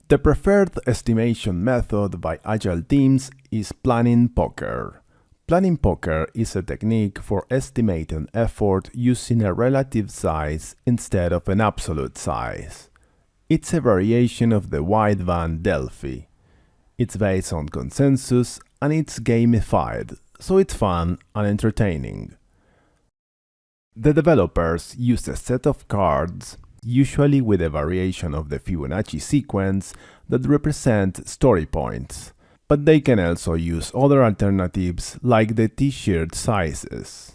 The preferred estimation method by Agile teams is planning poker. Planning poker is a technique for estimating effort using a relative size instead of an absolute size. It's a variation of the wideband Delphi. It's based on consensus and it's gamified, so it's fun and entertaining. The developers use a set of cards, usually with a variation of the Fibonacci sequence, that represent story points, but they can also use other alternatives like the t-shirt sizes.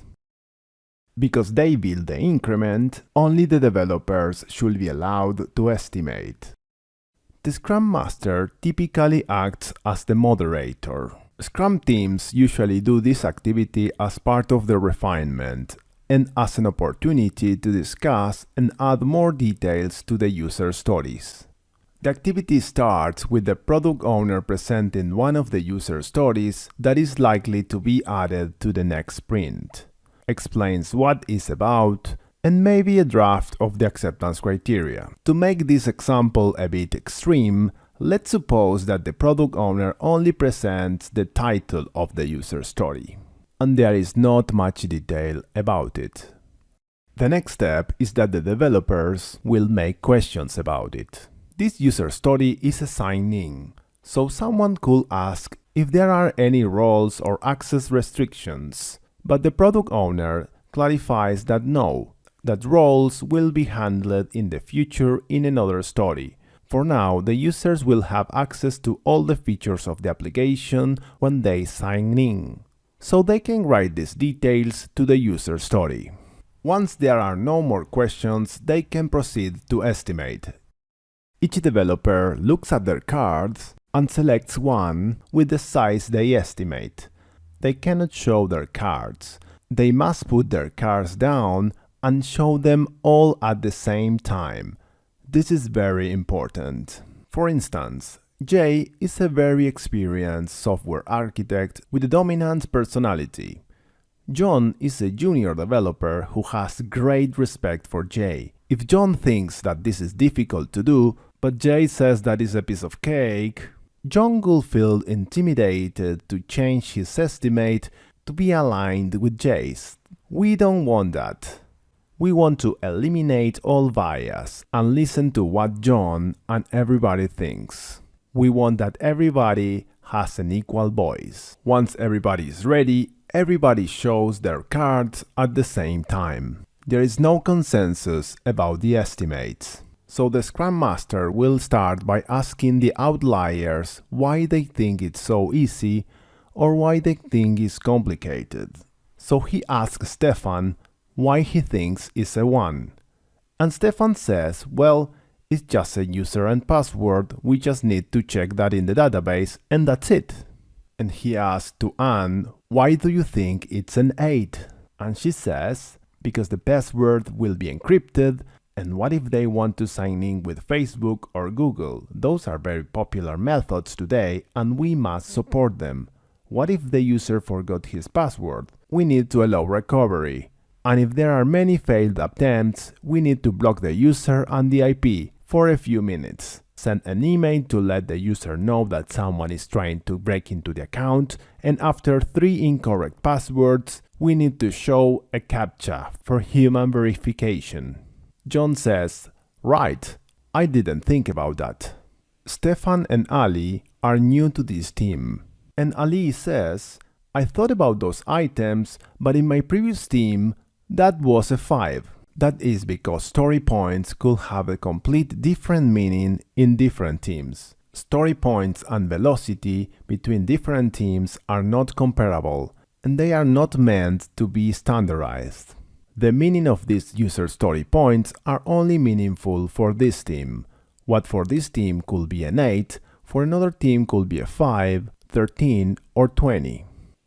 Because they build the increment, only the developers should be allowed to estimate. The Scrum Master typically acts as the moderator. Scrum teams usually do this activity as part of the refinement and as an opportunity to discuss and add more details to the user stories. The activity starts with the product owner presenting one of the user stories that is likely to be added to the next sprint, explains what it's about, and maybe a draft of the acceptance criteria. To make this example a bit extreme, let's suppose that the product owner only presents the title of the user story, and there is not much detail about it. The next step is that the developers will make questions about it. This user story is a sign-in, so someone could ask if there are any roles or access restrictions, but the product owner clarifies that no, that roles will be handled in the future in another story. For now, the users will have access to all the features of the application when they sign in, so they can write these details to the user story. Once there are no more questions, they can proceed to estimate. Each developer looks at their cards and selects one with the size they estimate. They cannot show their cards. They must put their cards down and show them all at the same time. This is very important. For instance, Jay is a very experienced software architect with a dominant personality. John is a junior developer who has great respect for Jay. If John thinks that this is difficult to do, but Jay says that it's a piece of cake, John will feel intimidated to change his estimate to be aligned with Jay's. We don't want that. We want to eliminate all bias and listen to what John and everybody thinks. We want that everybody has an equal voice. Once everybody is ready, everybody shows their cards at the same time. There is no consensus about the estimates. So the Scrum Master will start by asking the outliers why they think it's so easy or why they think it's complicated. So he asks Stefan why he thinks it's a 1. And Stefan says, well, it's just a user and password, we just need to check that in the database and that's it. And he asks to Anne, why do you think it's an 8? And she says, because the password will be encrypted, and what if they want to sign in with Facebook or Google? Those are very popular methods today and we must support them. What if the user forgot his password? We need to allow recovery. And if there are many failed attempts, we need to block the user and the IP for a few minutes. Send an email to let the user know that someone is trying to break into the account, and after 3 incorrect passwords, we need to show a CAPTCHA for human verification. John says, right, I didn't think about that. Stefan and Ali are new to this team, and Ali says, I thought about those items, but in my previous team, that was a 5. That is because story points could have a complete different meaning in different teams. Story points and velocity between different teams are not comparable, and they are not meant to be standardized. The meaning of these user story points are only meaningful for this team. What for this team could be an 8, for another team could be a 5, 13, or 20.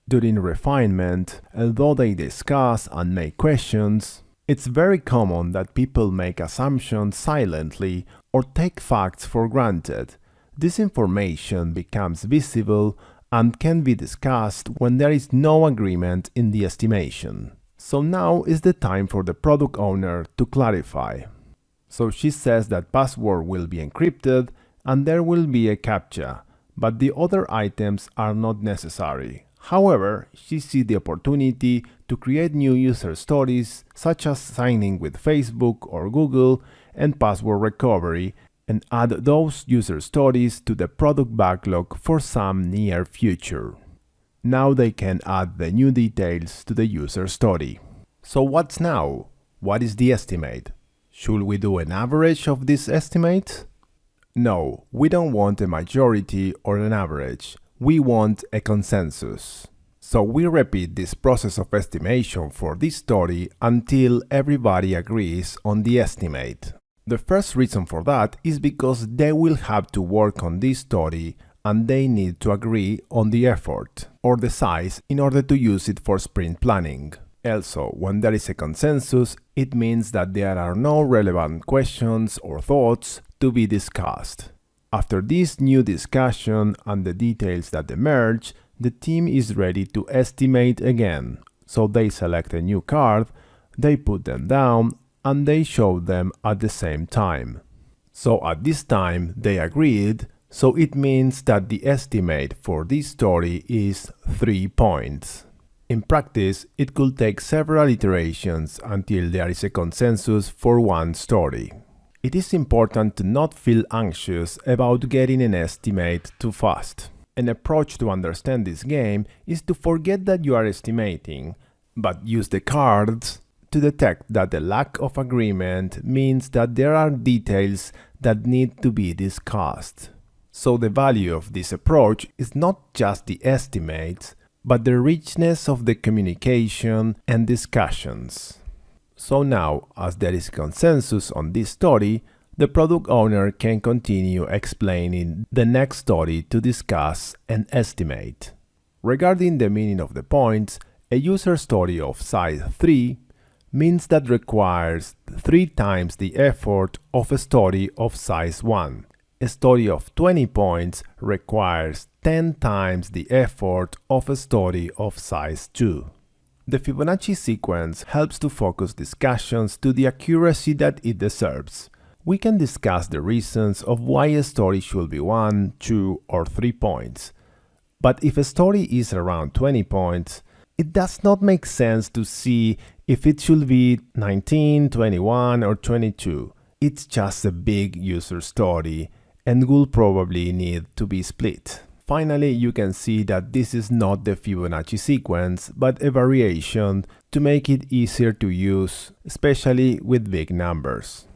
During refinement, although they discuss and make questions, it's very common that people make assumptions silently or take facts for granted. This information becomes visible and can be discussed when there is no agreement in the estimation. So now is the time for the product owner to clarify. So she says that password will be encrypted and there will be a CAPTCHA, but the other items are not necessary. However, she sees the opportunity to create new user stories such as signing with Facebook or Google and password recovery, and add those user stories to the product backlog for some near future. Now they can add the new details to the user story. So what's now? What is the estimate? Should we do an average of this estimate? No, we don't want a majority or an average. We want a consensus. So we repeat this process of estimation for this story until everybody agrees on the estimate. The first reason for that is because they will have to work on this story and they need to agree on the effort or the size in order to use it for sprint planning. Also, when there is a consensus, it means that there are no relevant questions or thoughts to be discussed. After this new discussion and the details that emerge, the team is ready to estimate again. So they select a new card, they put them down, and they show them at the same time. So at this time they agreed, so it means that the estimate for this story is 3 points. In practice, it could take several iterations until there is a consensus for one story. It is important to not feel anxious about getting an estimate too fast. An approach to understand this game is to forget that you are estimating, but use the cards to detect that the lack of agreement means that there are details that need to be discussed. So the value of this approach is not just the estimates, but the richness of the communication and discussions. So now, as there is consensus on this story, the product owner can continue explaining the next story to discuss and estimate. Regarding the meaning of the points, a user story of size 3 means that requires 3 times the effort of a story of size 1. A story of 20 points requires 10 times the effort of a story of size 2. The Fibonacci sequence helps to focus discussions to the accuracy that it deserves. We can discuss the reasons of why a story should be 1, 2, or 3 points. But if a story is around 20 points, it does not make sense to see if it should be 19, 21, or 22. It's just a big user story and will probably need to be split. Finally, you can see that this is not the Fibonacci sequence, but a variation to make it easier to use, especially with big numbers.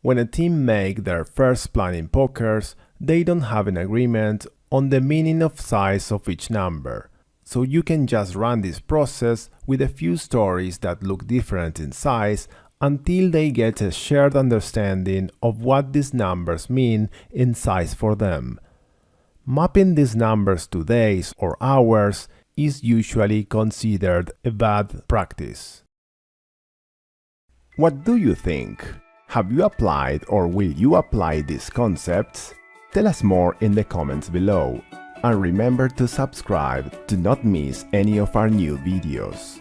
When a team makes their first planning pokers, they don't have an agreement on the meaning of size of each number. So you can just run this process with a few stories that look different in size until they get a shared understanding of what these numbers mean in size for them. Mapping these numbers to days or hours is usually considered a bad practice. What do you think? Have you applied or will you apply these concepts? Tell us more in the comments below. And remember to subscribe to not miss any of our new videos.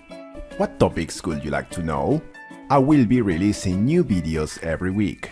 What topics would you like to know? I will be releasing new videos every week.